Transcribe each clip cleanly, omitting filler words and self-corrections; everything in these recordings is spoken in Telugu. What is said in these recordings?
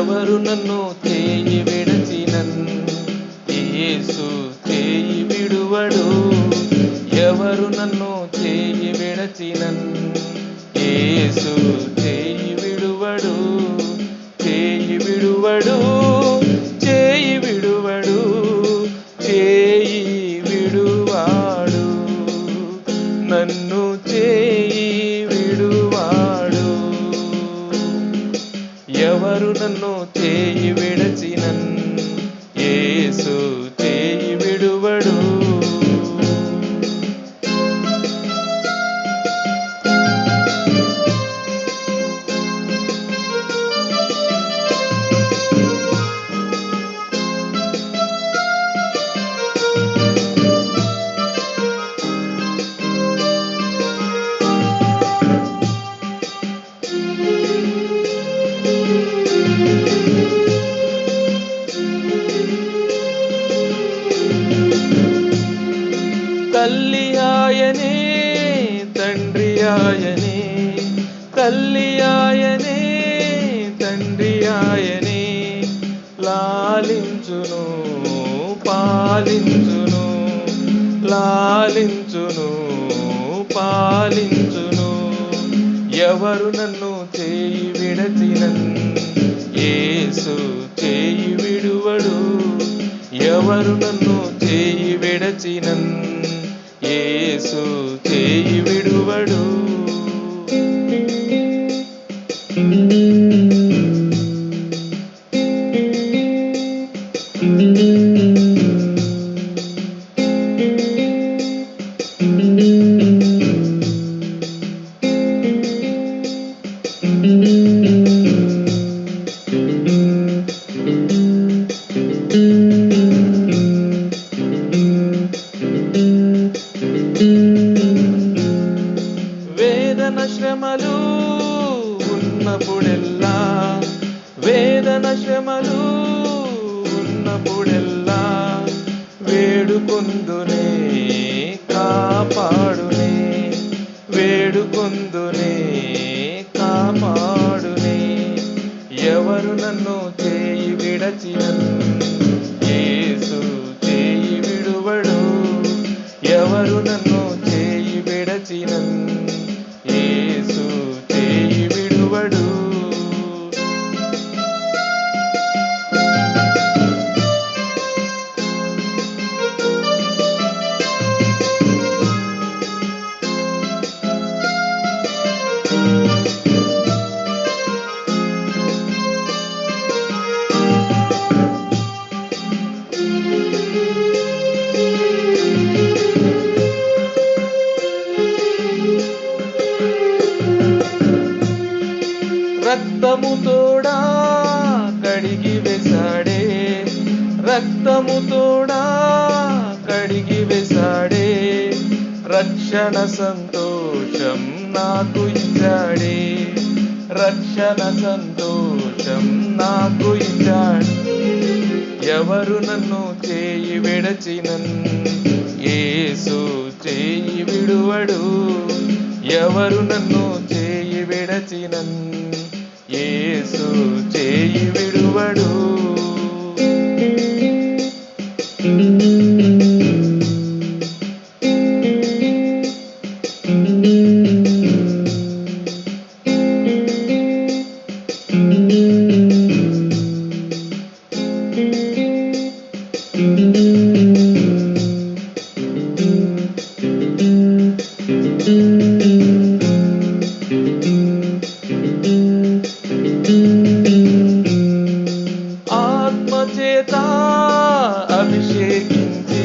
ఎవరు నన్ను చేయి విడచినన్ యేసు చేయి విడువడు. ఎవరు నన్ను చేయి విడచినన్ యేసు చేయి విడువడు. చేయి విడువడు, చేయి విడువడు, చేయి విడువాడు, నన్ను చేయి విడువాడు. ఎవరు నన్ను చేయి విడచినన్ యేసు చేయి విడువడు. తల్లి ఆయనే, తండ్రి ఆయనే, తల్లి ఆయనే, తండ్రి ఆయనే, లాలించును పాలించును, లాలించును పాలించును. ఎవరు నన్ను చేయి విడచినన్ యేసు చేయి విడువడు. ఎవరు నన్ను చేయి విడచినన్ యేసు చేయి విడువడు. వేదన శ్రమలు ఉన్నప్పుడెల్లా, వేదన శ్రమలు ఉన్నప్పుడెల్లా, వేడుకొందునే కాపాడునే, వేడుకొందునే కాపాడునే. ఎవరు నన్ను చేయి విడచినన్ యేసు చేయి విడువడు. ఎవరు నన్ను చేయి విడచినన్ యేసు చేయి విడువడు. రక్తము తోడా కడిగి వేశాడే, రక్తము తోడా కడిగి వేశాడే, రక్షణ సంతోషం నాకు ఇచ్చాడే, రక్షణ సంతోషం నాకు ఇచ్చాడే. ఎవరు నన్ను చేయి విడచినన్ యేసు చేయి విడువడు. ఎవరు నన్ను చేయి విడచినన్ యేసు చేయి విడువడు. ఆత్మచేత అభిషేకించి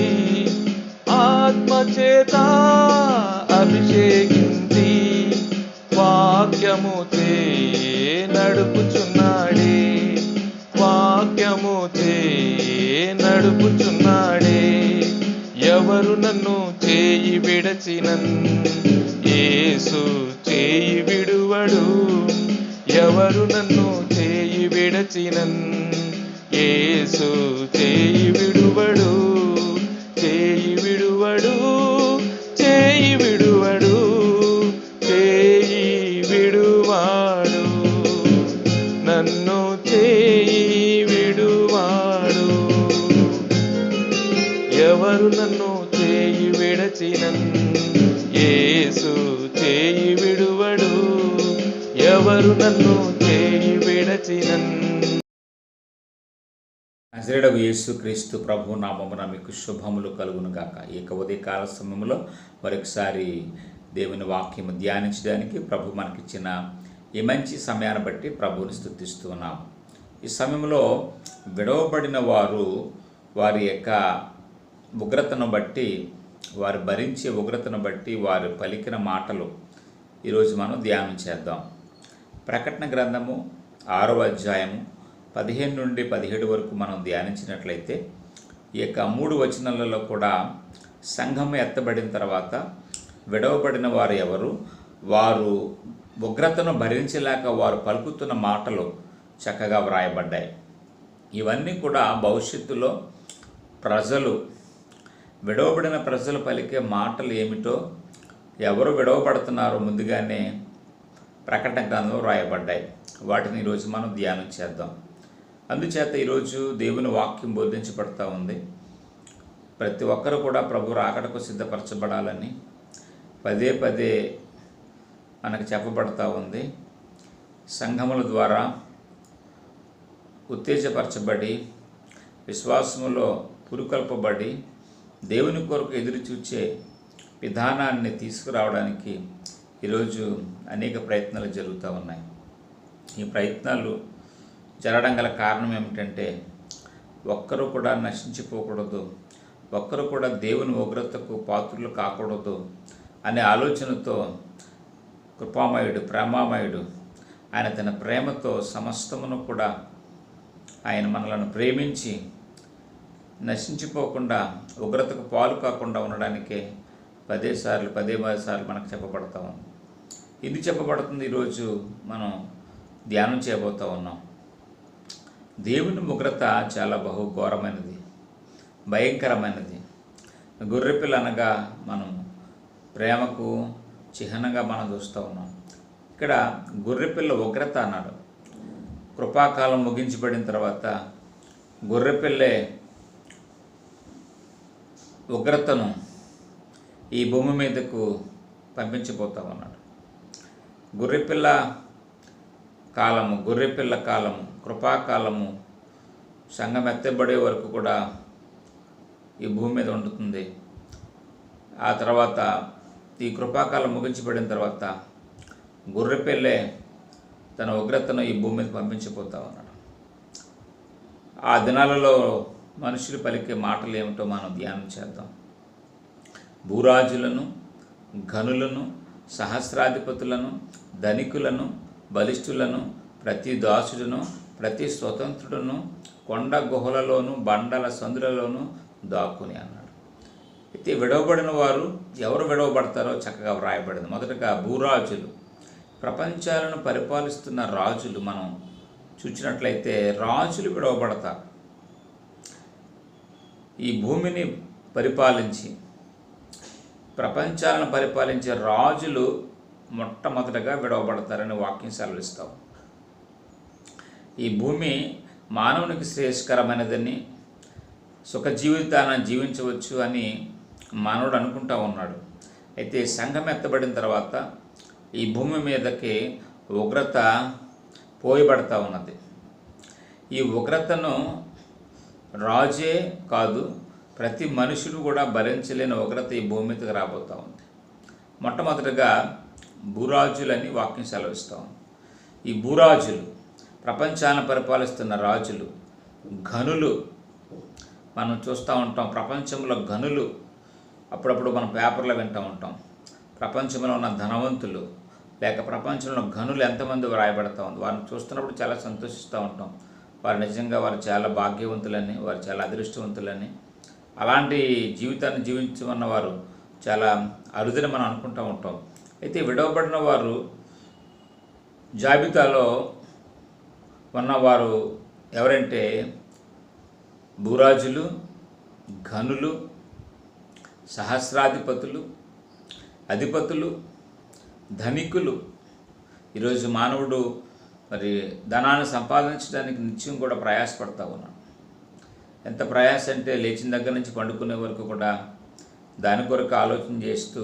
ఆత్మచేత అభిషేకించి వాక్యముచే నడుపుచున్నాడే. వాక్యముచే నడుపుచున్నాడే. ఎవరు నన్ను చేయి విడచినన్ యేసు చేయి విడువడు. ఎవరు నన్ను చేయి విడచినన్ యేసు చేయి విడువడు. చేయి విడువడు. చేయి విడువడు. చేయి విడువాడు. నన్ను చేయి విడువాడు. ఎవరు నన్ను చేయి విడచినన్ యేసు చేయి విడువడు. ఎవరు నన్ను చేయి విడచినన్. నజరేయుడగు యేసుక్రీస్తు ప్రభు నామమున మీకు శుభములు కలుగును గాక. ఈ ఉదయకాల సమయంలో మరొకసారి దేవుని వాక్యము ధ్యానించడానికి ప్రభు మనకిచ్చిన ఈ మంచి సమయాన్ని బట్టి ప్రభువుని స్తుతిస్తూ ఉన్నాము. ఈ సమయంలో విడవబడిన వారు వారి యొక్క ఉగ్రతను బట్టి, వారు భరించే ఉగ్రతను బట్టి వారు పలికిన మాటలు ఈరోజు మనం ధ్యానం చేద్దాం. ప్రకటన గ్రంథము 6వ అధ్యాయము 15 నుండి 17 వరకు మనం ధ్యానించినట్లయితే ఈ యొక్క 3 వచనాలలో కూడా సంఘం ఎత్తబడిన తర్వాత విడవబడిన వారు ఎవరు, వారు ఉగ్రతను భరించలేక వారు పలుకుతున్న మాటలు చక్కగా వ్రాయబడ్డాయి. ఇవన్నీ కూడా భవిష్యత్తులో ప్రజలు, విడవబడిన ప్రజలు పలికే మాటలు ఏమిటో, ఎవరు విడవబడుతున్నారో ముందుగానే ప్రకటన గ్రంథంలో వ్రాయబడ్డాయి. వాటిని ఈరోజు మనం ధ్యానం చేద్దాం. అందుచేత ఈరోజు దేవుని వాక్యం బోధించబడతా ఉంది. ప్రతి ఒక్కరు కూడా ప్రభు రాకడకు సిద్ధపరచబడాలని పదే పదే మనకు చెప్పబడతా ఉంది. సంఘముల ద్వారా ఉత్తేజపరచబడి విశ్వాసములో పురుకొల్పబడి దేవుని కొరకు ఎదురు చూచే విధానాన్ని తీసుకురావడానికి ఈరోజు అనేక ప్రయత్నాలు జరుగుతూ ఉన్నాయి. ఈ ప్రయత్నాలు జరగడం గల కారణం ఏమిటంటే, ఒక్కరు కూడా నశించిపోకూడదు, ఒక్కరు కూడా దేవుని ఉగ్రతకు పాత్రులు కాకూడదు అనే ఆలోచనతో కృపామయుడు, ప్రేమామయుడు ఆయన తన ప్రేమతో సమస్తమును కూడా ఆయన మనలను ప్రేమించి నశించిపోకుండా ఉగ్రతకు పాలు కాకుండా ఉండడానికే పదే సార్లు మనకు చెప్పబడతా ఉంది. ఇది చెప్పబడుతుంది. ఈరోజు మనం ధ్యానం చేయబోతూ ఉన్నాం. దేవుని ఉగ్రత చాలా బహుఘోరమైనది, భయంకరమైనది. గొర్రెపిల్ల అనగా మనం ప్రేమకు చిహ్నంగా మనం చూస్తూ ఉన్నాం. ఇక్కడ గొర్రెపిల్ల ఉగ్రత అన్నాడు. కృపాకాలం ముగించబడిన తర్వాత గొర్రెపిల్లే ఉగ్రతను ఈ భూమి మీదకు పంపించబోతా ఉన్నాడు. గొర్రెపిల్ల కాలము, కృపాకాలము సంఘం ఎత్తబడే వరకు కూడా ఈ భూమి మీద ఉంటుంది. ఆ తర్వాత ఈ కృపాకాలం ముగించబడిన తర్వాత గొర్రెపిల్లే తన ఉగ్రతను ఈ భూమి మీద పంపించబోతా ఉన్నాడు. ఆ దినాలలో మనుషులు పలికే మాటలు ఏమిటో మనం ధ్యానం చేద్దాం. భూరాజులను, ఘనులను, సహస్రాధిపతులను, ధనికులను, బలిష్ఠులను, ప్రతి దాసుడును, ప్రతి స్వతంత్రుడును కొండ గుహలలోను బండల సందులలోను దాక్కుని అన్నాడు. అయితే విడవబడిన వారు ఎవరు విడవబడతారో చక్కగా వ్రాయబడింది. మొదటగా భూరాజులు, ప్రపంచాలను పరిపాలిస్తున్న రాజులు మనం చూసినట్లయితే రాజులు విడవబడతారు. ఈ భూమిని పరిపాలించి ప్రపంచాలను పరిపాలించే రాజులు మొట్టమొదటగా విడవబడతారని వాక్యం సెలవిస్తాం. ఈ భూమి మానవునికి శ్రేయస్కరమైనదని, సుఖ జీవితాన్ని జీవించవచ్చు అని మానవుడు అనుకుంటా ఉన్నాడు. అయితే సంఘం ఎత్తబడిన తర్వాత ఈ భూమి మీదకి ఉగ్రత పోయబడతా ఉన్నది. ఈ ఉగ్రతను రాజే కాదు, ప్రతి మనుషుడు కూడా భరించలేని ఉగ్రత ఈ భూమి మీదకి రాబోతూ ఉంది. మొట్టమొదటిగా భూరాజులని వాక్యం సెలవిస్తాం. ఈ భూరాజులు ప్రపంచాన్ని పరిపాలిస్తున్న రాజులు, ఘనులు మనం చూస్తూ ఉంటాం. ప్రపంచంలో ఘనులు అప్పుడప్పుడు మనం పేపర్లో వింటూ ఉంటాం. ప్రపంచంలో ఉన్న ధనవంతులు లేక ప్రపంచంలో ఘనులు ఎంతమంది వ్రాయబడతా ఉంది. వారిని చూస్తున్నప్పుడు చాలా సంతోషిస్తూ ఉంటాం. వారు నిజంగా వారు చాలా భాగ్యవంతులని, వారు చాలా అదృష్టవంతులని, అలాంటి జీవితాన్ని జీవించమన్న వారు చాలా అరుదని మనం అనుకుంటూ ఉంటాం. అయితే విడవబడిన వారు జాబితాలో ఉన్నవారు ఎవరంటే భూరాజులు, ఘనులు, సహస్రాధిపతులు, అధిపతులు, ధనికులు. ఈరోజు మానవుడు మరి ధనాన్ని సంపాదించడానికి నిత్యం కూడా ప్రయాసపడతా ఉన్నాడు. ఎంత ప్రయాస అంటే లేచిన దగ్గర నుంచి పండుకునే వరకు కూడా దాని కొరకు ఆలోచన చేస్తూ,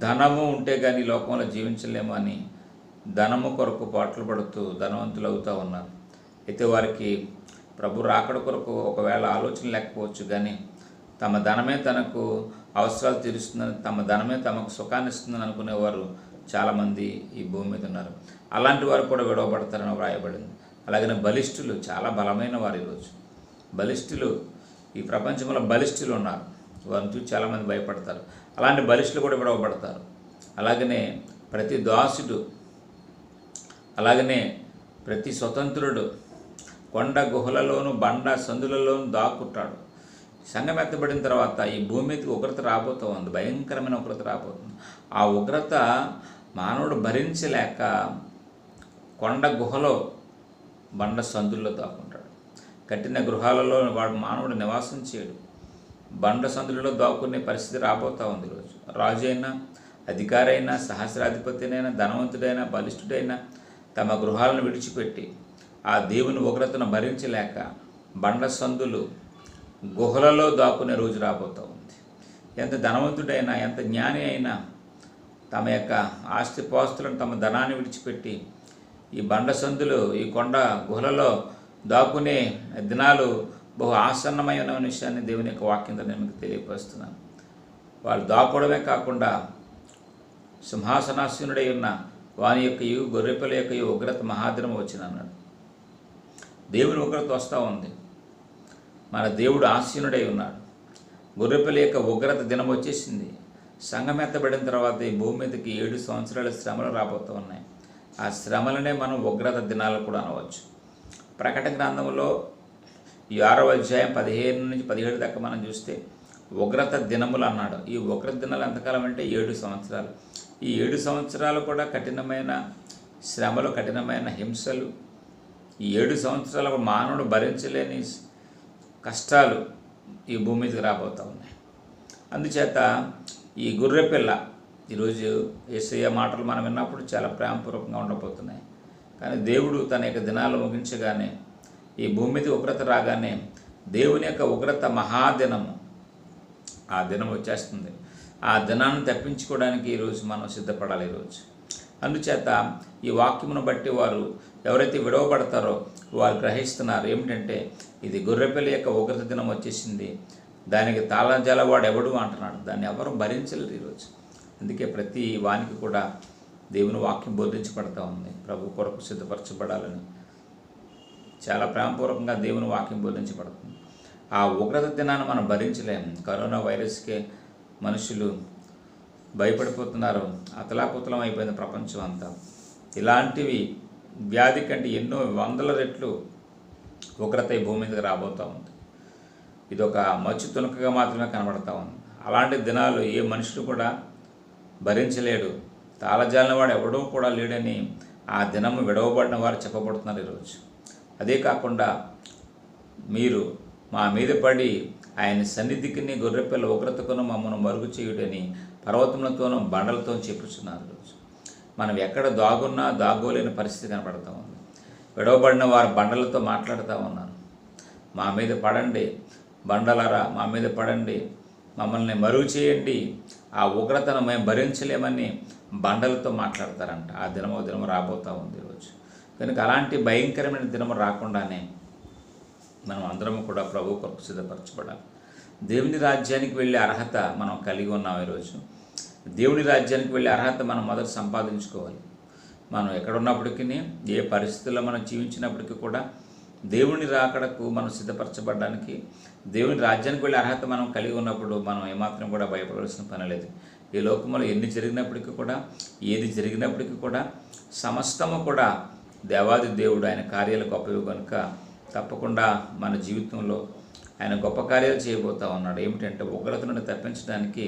ధనము ఉంటే కానీ లోకంలో జీవించలేము అని ధనము కొరకు పాటలు పడుతూ ధనవంతులు అవుతూ ఉన్నారు. అయితే వారికి ప్రభు రాకడ కొరకు ఒకవేళ ఆలోచన లేకపోవచ్చు, కానీ తమ ధనమే తనకు అవసరాలు తీరుస్తుందని, తమ ధనమే తమకు సుఖాన్ని ఇస్తుందని అనుకునేవారు చాలామంది ఈ భూమి మీద ఉన్నారు. అలాంటి వారు కూడా విడవబడతారని వ్రాయబడింది. అలాగనే బలిష్ఠులు, చాలా బలమైన వారు ఈరోజు బలిష్ఠులు, ఈ ప్రపంచంలో బలిష్ఠులు ఉన్నారు. వారిని చూసి చాలామంది భయపడతారు. అలాంటి బలిష్ఠులు కూడా విడవబడతారు. అలాగనే ప్రతి దాసుడు, అలాగనే ప్రతి స్వతంత్రుడు కొండ గుహలలోను బండ సందులలోను దాక్కుంటాడు. సంఘం ఎత్తబడిన తర్వాత ఈ భూమి మీదకి ఉగ్రత రాబోతూ ఉంది. భయంకరమైన ఉగ్రత రాబోతుంది. ఆ ఉగ్రత మానవుడు భరించలేక కొండ గుహలో బండ సందుల్లో దాక్కుంటాడు. కట్టిన గృహాలలో వాడు మానవుడు నివాసం చేయడు. బండ సందులలో దాక్కునే పరిస్థితి రాబోతూ ఉంది. ఈరోజు రాజు అయినా, అధికారి అయినా, సహస్రాధిపతినైనా, ధనవంతుడైనా, బలిష్ఠుడైనా తమ గృహాలను విడిచిపెట్టి ఆ దేవుని ఉగ్రతను భరించలేక బండ సందులు, గుహలలో దాక్కునే రోజు రాబోతూ ఉంది. ఎంత ధనవంతుడైనా, ఎంత జ్ఞాని అయినా తమ యొక్క ఆస్తిపాస్తులను, తమ ధనాన్ని విడిచిపెట్టి ఈ బండ సందులు, ఈ కొండ గుహలలో దాక్కునే దినాలు బహు ఆసన్నమైన విషయాన్ని దేవుని యొక్క వాక్యంతో నేను మీకు తెలియపరుస్తున్నాను. వాళ్ళు దాక్కోవడమే కాకుండా సింహాసనాసీనుడై ఉన్న వాని యొక్క గొర్రెపిల్ల యొక్క ఉగ్రత మహాదినం వచ్చిన అన్నాడు. దేవుని ఉగ్రత వస్తూ ఉంది. మన దేవుడు ఆసీనుడై ఉన్నాడు. గొర్రెపిల్ల యొక్క ఉగ్రత దినం వచ్చేసింది. సంఘం ఎత్తబడిన తర్వాత ఈ భూమి మీదకి 7 సంవత్సరాల శ్రమలు రాబోతూ ఉన్నాయి. ఆ శ్రమలనే మనం ఉగ్రత దినాలు కూడా అనవచ్చు. ప్రకటన గ్రంథంలో 6వ అధ్యాయం 15 నుంచి 17 దాకా మనం చూస్తే ఉగ్రత దినములు అన్నాడు. ఈ ఉగ్రత దినాలు ఎంతకాలం అంటే 7 సంవత్సరాలు. ఈ 7 సంవత్సరాలు కూడా కఠినమైన శ్రమలు, కఠినమైన హింసలు, ఈ 7 సంవత్సరాలు మానవుడు భరించలేని కష్టాలు ఈ భూమి మీదకి రాబోతూ ఉన్నాయి. అందుచేత ఈ గొర్రెపిల్ల ఈరోజు యేసయ్య మాటలు మనం విన్నప్పుడు చాలా ప్రేమపూర్వకంగా ఉండబోతున్నాయి. కానీ దేవుడు తన యొక్క దినాలు ముగించగానే, ఈ భూమి మీద ఉగ్రత రాగానే దేవుని యొక్క ఉగ్రత మహాదినము, ఆ దినం వచ్చేస్తుంది. ఆ దినాన్ని తప్పించుకోవడానికి ఈరోజు మనం సిద్ధపడాలి. ఈరోజు అందుచేత ఈ వాక్యమును బట్టి వారు ఎవరైతే విడవబడతారో వారు గ్రహిస్తున్నారు ఏమిటంటే ఇది గొర్రెపిల్ల యొక్క ఉగ్రత దినం వచ్చేసింది, దానికి తాళజాలవాడు ఎవడు అంటున్నాడు. దాన్ని ఎవరు భరించలేరు ఈరోజు. అందుకే ప్రతి వానికి కూడా దేవుని వాక్యం బోధించబడతా ఉంది. ప్రభు కొరకు సిద్ధపరచబడాలని చాలా ప్రేమపూర్వకంగా దేవుని వాక్యం బోధించబడుతుంది. ఆ ఉగ్రత దినాన్ని మనం భరించలేము. కరోనా వైరస్కే మనుషులు భయపడిపోతున్నారు. అతలాకుతలం అయిపోయింది ప్రపంచం అంతా. ఇలాంటివి వ్యాధి కంటే ఎన్నో 100 రెట్లు ఉగ్రత ఈ భూమి మీదకి రాబోతూ ఉంది. ఇది ఒక మచ్చు తునకగా మాత్రమే కనబడతా ఉంది. అలాంటి దినాలు ఏ మనుషుడు కూడా భరించలేడు. తాళజాలిన వాడు ఎవడో కూడా లేడని ఆ దినము విడవబడిన వారు చెప్పబడుతున్నారు ఈరోజు. అదే కాకుండా మీరు మా మీద పడి ఆయన సన్నిధికిని గొర్రెపిల్ల ఉగ్రతకును మమ్మల్ని మరుగు చేయుడని పర్వతములతోనూ బండలతో చెప్పుచున్నారు. మనం ఎక్కడ దాగున్నా దాగోలేని పరిస్థితి కనపడతా ఉంది. విడవబడిన వారు బండలతో మాట్లాడుతూ ఉన్నారు. మా మీద పడండి బండలారా, మా మీద పడండి, మమ్మల్ని మరుగు చేయండి, ఆ ఉగ్రతను మేము భరించలేమని బండలతో మాట్లాడతారంట. ఆ దినము రాబోతూ ఉంది ఈరోజు. కనుక అలాంటి భయంకరమైన దినము రాకుండానే మనం అందరము కూడా ప్రభు కొరకు సిద్ధపరచబడాలి. దేవుని రాజ్యానికి వెళ్ళే అర్హత మనం కలిగి ఉన్నాం. ఈరోజు దేవుని రాజ్యానికి వెళ్ళే అర్హత మనం మొదట సంపాదించుకోవాలి. మనం ఎక్కడున్నప్పటికీ, ఏ పరిస్థితుల్లో మనం జీవించినప్పటికీ కూడా దేవుని రాకడకు మనం సిద్ధపరచబడడానికి, దేవుని రాజ్యానికి వెళ్ళే అర్హత మనం కలిగి ఉన్నప్పుడు మనం ఏమాత్రం కూడా భయపడవలసిన పని లేదు. ఈ లోకంలో ఎన్ని జరిగినప్పటికీ కూడా, ఏది జరిగినప్పటికీ కూడా సమస్తము కూడా దేవాది దేవుడు ఆయన కార్యాలు గొప్పవి కనుక తప్పకుండా మన జీవితంలో ఆయన గొప్ప కార్యాలు చేయబోతూ ఉన్నాడు. ఏమిటంటే ఉగ్రత నుండి తప్పించడానికి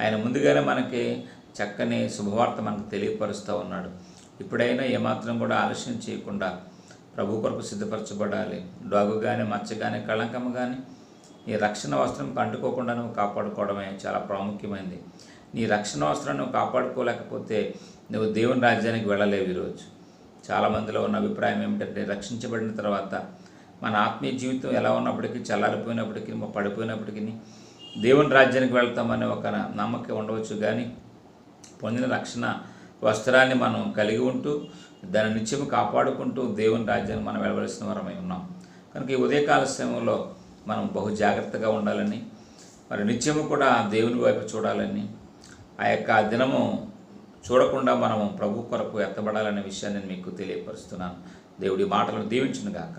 ఆయన ముందుగానే మనకి చక్కని శుభవార్త మనకు తెలియపరుస్తూ ఉన్నాడు. ఇప్పుడైనా ఏమాత్రం కూడా ఆలస్యం చేయకుండా ప్రభు కొరకు సిద్ధపరచబడాలి. డాగు కానీ, మచ్చ కానీ, కళంకము కానీ నీ రక్షణ వస్త్రం అంటుకోకుండా నువ్వు కాపాడుకోవడమే చాలా ప్రాముఖ్యమైనది. నీ రక్షణ వస్త్రాన్ని నువ్వు కాపాడుకోలేకపోతే నువ్వు దేవుని రాజ్యానికి వెళ్ళలేవు. ఈరోజు చాలామందిలో ఉన్న అభిప్రాయం ఏమిటంటే, రక్షించబడిన తర్వాత మన ఆత్మీయ జీవితం ఎలా ఉన్నప్పటికీ, చల్లారిపోయినప్పటికీ, పడిపోయినప్పటికీ దేవుని రాజ్యానికి వెళ్తామని ఒక నమ్మకం ఉండవచ్చు. కానీ పొందిన రక్షణ వస్త్రాన్ని మనం కలిగి ఉంటూ దాని నిత్యము కాపాడుకుంటూ దేవుని రాజ్యాన్ని మనం వెళ్ళవలసిన వారమై ఉన్నాం. కనుక ఈ ఉదయకాల సమయంలో మనం బహు జాగ్రత్తగా ఉండాలని, మరి నిత్యము కూడా దేవుని వైపు చూడాలని, ఆ యొక్క దినము చూడకుండా మనము ప్రభు కొరకు ఎత్తబడాలనే విషయాన్ని నేను మీకు తెలియపరుస్తున్నాను. దేవుడి మాటలను దీవించును గాక.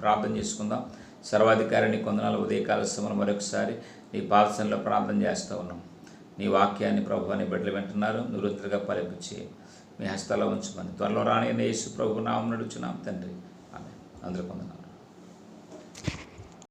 ప్రార్థన చేసుకుందాం. సర్వాధికారి నీ కొందనాలు ఉదయకాల సమయంలో మరొకసారి నీ పాదసంలో ప్రార్థన చేస్తూ ఉన్నాం. నీ వాక్యాన్ని ప్రభు అని బిడ్డలు వింటున్నారు, నిరంతరంగా ఫలించి మీ హస్తాలో ఉంచమని త్వరలో రాని యేసు ప్రభు నామమున అడుగుచున్నాం తండ్రి. ఆమేన్. అందరికీ వందనాలు.